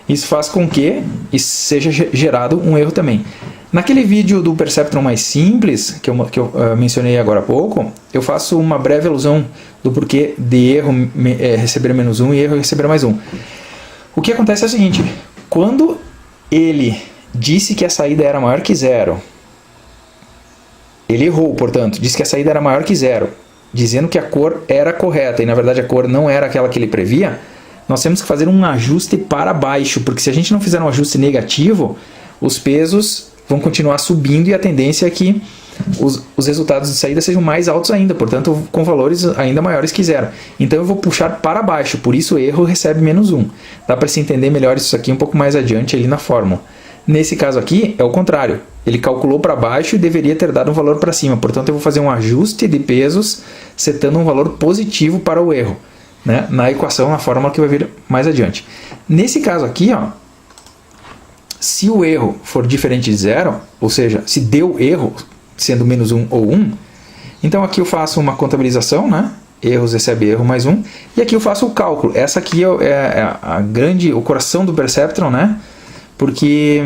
Isso faz com que seja gerado um erro também. Naquele vídeo do Perceptron mais simples, que eu mencionei agora há pouco, eu faço uma breve alusão do porquê de erro receber menos 1 e erro receber mais 1. O que acontece é o seguinte, quando ele disse que a saída era maior que 0, ele errou, portanto, disse que a saída era maior que 0, dizendo que a cor era correta, e na verdade a cor não era aquela que ele previa, nós temos que fazer um ajuste para baixo, porque se a gente não fizer um ajuste negativo, os pesos vão continuar subindo e a tendência é que os resultados de saída sejam mais altos ainda, portanto com valores ainda maiores que 0. Então eu vou puxar para baixo, por isso o erro recebe menos 1. Dá para se entender melhor isso aqui um pouco mais adiante ali na fórmula. Nesse caso aqui é o contrário, ele calculou para baixo e deveria ter dado um valor para cima, portanto eu vou fazer um ajuste de pesos setando um valor positivo para o erro. né, na equação, na fórmula que vai vir mais adiante. Nesse caso aqui, ó, se o erro for diferente de zero, ou seja, se deu erro sendo menos 1 ou 1, então aqui eu faço uma contabilização, né? Erros recebe erro mais 1, e aqui eu faço o cálculo. Essa aqui é o coração do Perceptron, né? Porque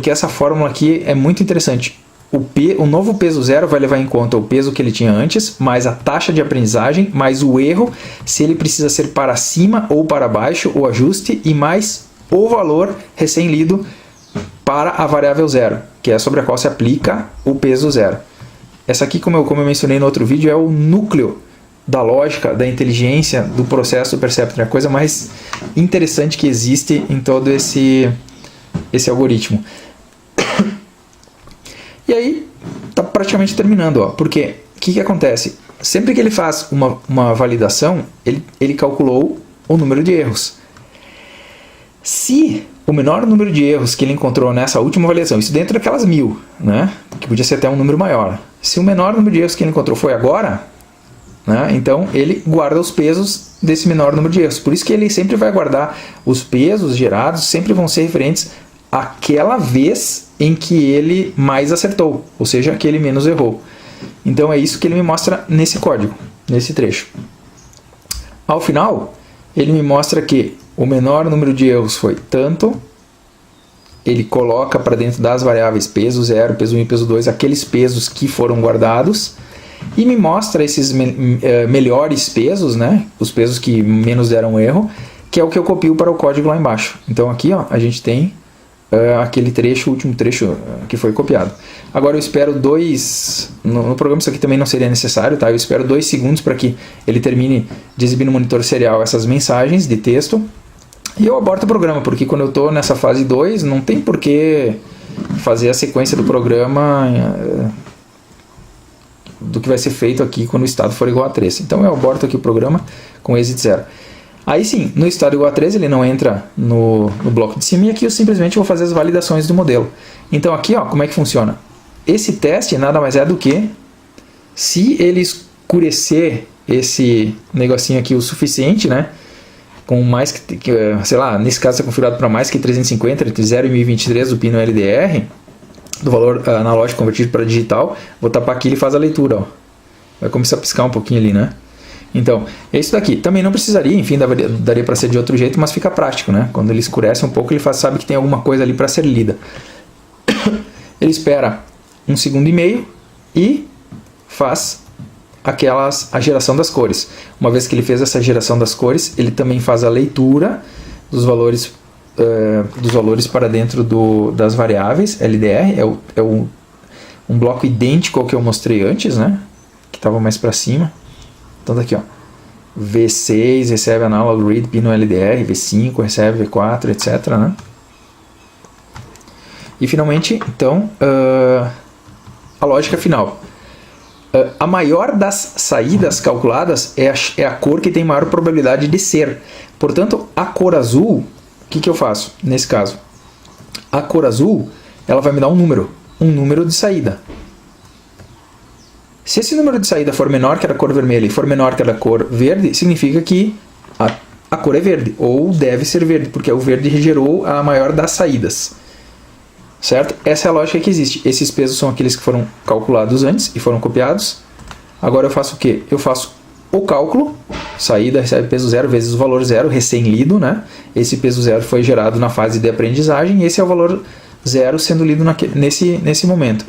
essa fórmula aqui é muito interessante. O novo peso zero vai levar em conta o peso que ele tinha antes, mais a taxa de aprendizagem, mais o erro, se ele precisa ser para cima ou para baixo, o ajuste, e mais o valor recém-lido para a variável zero, que é sobre a qual se aplica o peso zero. Essa aqui, como eu mencionei no outro vídeo, é o núcleo da lógica, da inteligência, do processo do Perceptron. É a coisa mais interessante que existe em todo esse algoritmo. E aí, está praticamente terminando, ó, porque o que acontece? Sempre que ele faz uma validação, ele calculou o número de erros. Se o menor número de erros que ele encontrou nessa última avaliação, isso dentro daquelas 1000, né, que podia ser até um número maior, se o menor número de erros que ele encontrou foi agora, né, então ele guarda os pesos desse menor número de erros. Por isso que ele sempre vai guardar os pesos gerados, sempre vão ser referentes àquela vez em que ele mais acertou, ou seja, que ele menos errou. Então é isso que ele me mostra nesse código, nesse trecho. Ao final, ele me mostra que o menor número de erros foi tanto, ele coloca para dentro das variáveis peso 0, peso 1 e peso 2 aqueles pesos que foram guardados, e me mostra esses melhores pesos, né, os pesos que menos deram erro, que é o que eu copio para o código lá embaixo. Então aqui, ó, a gente tem aquele trecho, o último trecho que foi copiado. Agora eu espero no programa isso aqui também não seria necessário, tá? Eu espero 2 segundos para que ele termine de exibir no monitor serial essas mensagens de texto, e eu aborto o programa, porque quando eu estou nessa fase 2, não tem por que fazer a sequência do programa do que vai ser feito aqui quando o estado for igual a 3. Então eu aborto aqui o programa com êxito 0. Aí sim, no estado igual a 3 ele não entra no bloco de cima, e aqui eu simplesmente vou fazer as validações do modelo. Então aqui, ó, como é que funciona? Esse teste nada mais é do que, se ele escurecer esse negocinho aqui o suficiente, né, com mais que sei lá, nesse caso está configurado para mais que 350, entre 0 e 1023 do pino LDR, do valor analógico convertido para digital, vou tapar aqui e ele faz a leitura, ó. Vai começar a piscar um pouquinho ali, né? Então, é isso daqui. Também não precisaria, enfim, daria para ser de outro jeito, mas fica prático, né? Quando ele escurece um pouco, ele sabe que tem alguma coisa ali para ser lida. Ele espera 1,5 segundos e faz a geração das cores. Uma vez que ele fez essa geração das cores, ele também faz a leitura dos valores para dentro das variáveis LDR. Um bloco idêntico ao que eu mostrei antes, né? Que estava mais para cima. Então tá aqui, ó. V6 recebe analog read pino LDR, V5 recebe V4, etc, né? E finalmente, então, a lógica final. A maior das saídas calculadas é a cor que tem maior probabilidade de ser. Portanto, a cor azul, o que eu faço nesse caso? A cor azul, ela vai me dar um número de saída. Se esse número de saída for menor que a da cor vermelha e for menor que a da cor verde, significa que a cor é verde, ou deve ser verde, porque o verde gerou a maior das saídas. Certo? Essa é a lógica que existe. Esses pesos são aqueles que foram calculados antes e foram copiados. Agora eu faço o quê? Eu faço o cálculo, saída recebe peso 0 vezes o valor 0, recém-lido, né? Esse peso 0 foi gerado na fase de aprendizagem, e esse é o valor 0 sendo lido nesse momento.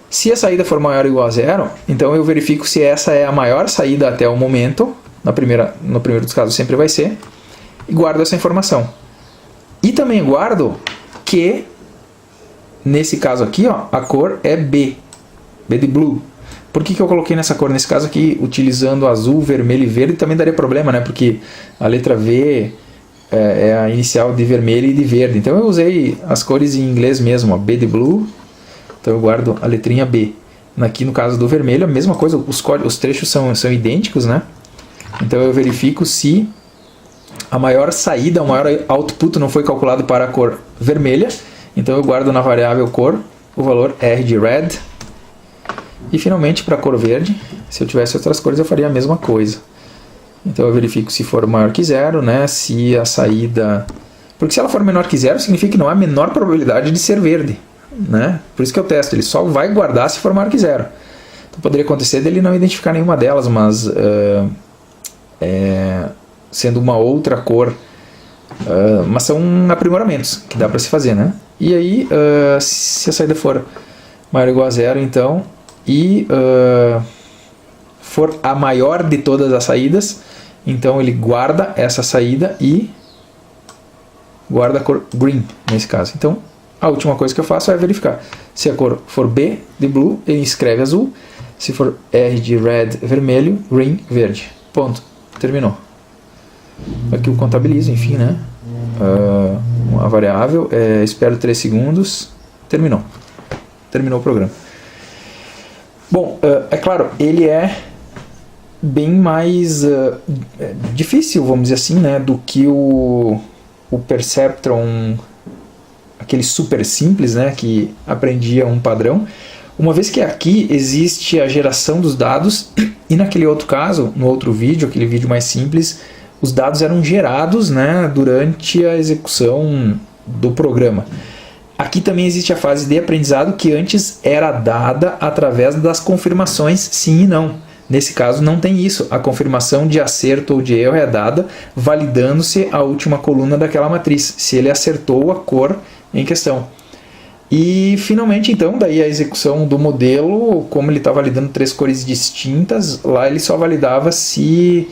Se a saída for maior ou igual a 0, então eu verifico se essa é a maior saída até o momento, no primeiro dos casos sempre vai ser, e guardo essa informação. E também guardo que, nesse caso aqui, ó, a cor é B de blue. Por que eu coloquei nessa cor? Nesse caso aqui, utilizando azul, vermelho e verde, também daria problema, né? Porque a letra V é a inicial de vermelho e de verde. Então eu usei as cores em inglês mesmo, ó, B de blue. Então eu guardo a letrinha B. Aqui no caso do vermelho, a mesma coisa, os trechos são idênticos, né? Então eu verifico se a maior saída, o maior output não foi calculado para a cor vermelha. Então eu guardo na variável cor o valor R de red. E finalmente para a cor verde, se eu tivesse outras cores eu faria a mesma coisa. Então eu verifico se for maior que 0, né? Se a saída... Porque se ela for menor que 0, significa que não há a menor probabilidade de ser verde, né? Por isso que eu testo, ele só vai guardar se for maior que 0. Então poderia acontecer dele não identificar nenhuma delas, mas sendo uma outra cor, mas são aprimoramentos que dá para se fazer, né? E aí, se a saída for maior ou igual a 0, então, e for a maior de todas as saídas, então ele guarda essa saída e guarda a cor green, nesse caso. Então, a última coisa que eu faço é verificar. Se a cor for B de blue, ele escreve azul. Se for R de red, vermelho, green, verde. Ponto. Terminou. Aqui eu contabilizo, enfim, né? Uma variável. Espero 3 segundos. Terminou. Terminou o programa. Bom, é claro, ele é bem mais difícil, vamos dizer assim, né? Do que o Perceptron, aquele super simples, né, que aprendia um padrão, uma vez que aqui existe a geração dos dados, e naquele outro caso, no outro vídeo, aquele vídeo mais simples, os dados eram gerados, né, durante a execução do programa. Aqui também existe a fase de aprendizado que antes era dada através das confirmações sim e não. Nesse caso não tem isso, a confirmação de acerto ou de erro é dada validando-se a última coluna daquela matriz, se ele acertou a cor em questão. E finalmente então, daí a execução do modelo, como ele está validando 3 cores distintas, lá ele só validava se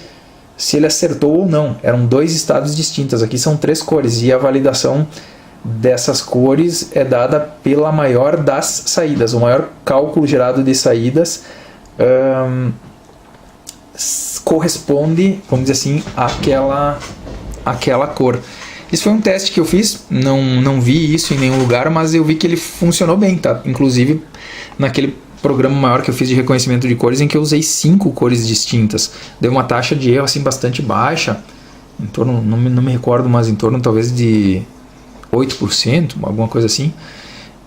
ele acertou ou não, eram 2 estados distintos, aqui são 3 cores, e a validação dessas cores é dada pela maior das saídas, o maior cálculo gerado de saídas corresponde, vamos dizer assim, àquela cor. Isso foi um teste que eu fiz, não vi isso em nenhum lugar, mas eu vi que ele funcionou bem, tá? Inclusive naquele programa maior que eu fiz de reconhecimento de cores, em que eu usei 5 cores distintas. Deu uma taxa de erro assim bastante baixa, em torno, não me recordo, mas em torno talvez de 8%, alguma coisa assim.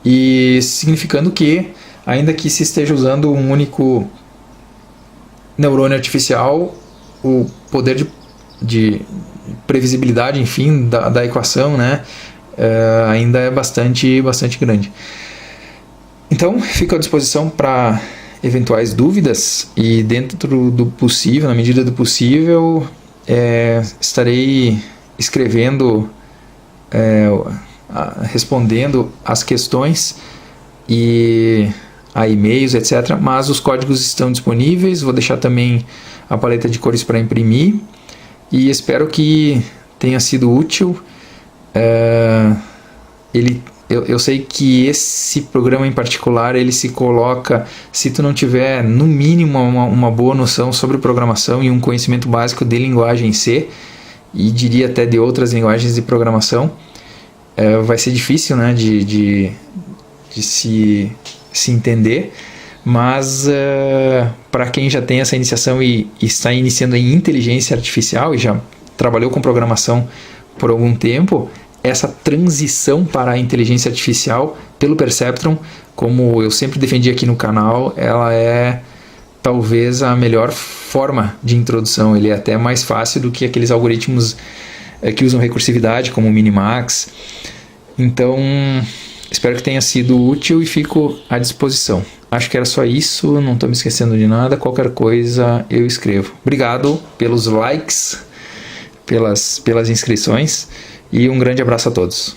E significando que, ainda que se esteja usando um único neurônio artificial, o poder de previsibilidade, enfim, da equação, né, ainda é bastante grande. Então, fico à disposição para eventuais dúvidas e, dentro do possível, na medida do possível, estarei escrevendo, respondendo as questões e a e-mails, etc. Mas os códigos estão disponíveis, vou deixar também a paleta de cores para imprimir e espero que tenha sido útil. Eu sei que esse programa em particular, ele se coloca, se tu não tiver no mínimo uma boa noção sobre programação e um conhecimento básico de linguagem C, e diria até de outras linguagens de programação, vai ser difícil, né, de se entender, mas para quem já tem essa iniciação e está iniciando em inteligência artificial e já trabalhou com programação por algum tempo, essa transição para a inteligência artificial pelo Perceptron, como eu sempre defendi aqui no canal, ela é talvez a melhor forma de introdução. Ele é até mais fácil do que aqueles algoritmos que usam recursividade, como o Minimax. Então, espero que tenha sido útil e fico à disposição. Acho que era só isso, não estou me esquecendo de nada. Qualquer coisa eu escrevo. Obrigado pelos likes, pelas inscrições e um grande abraço a todos.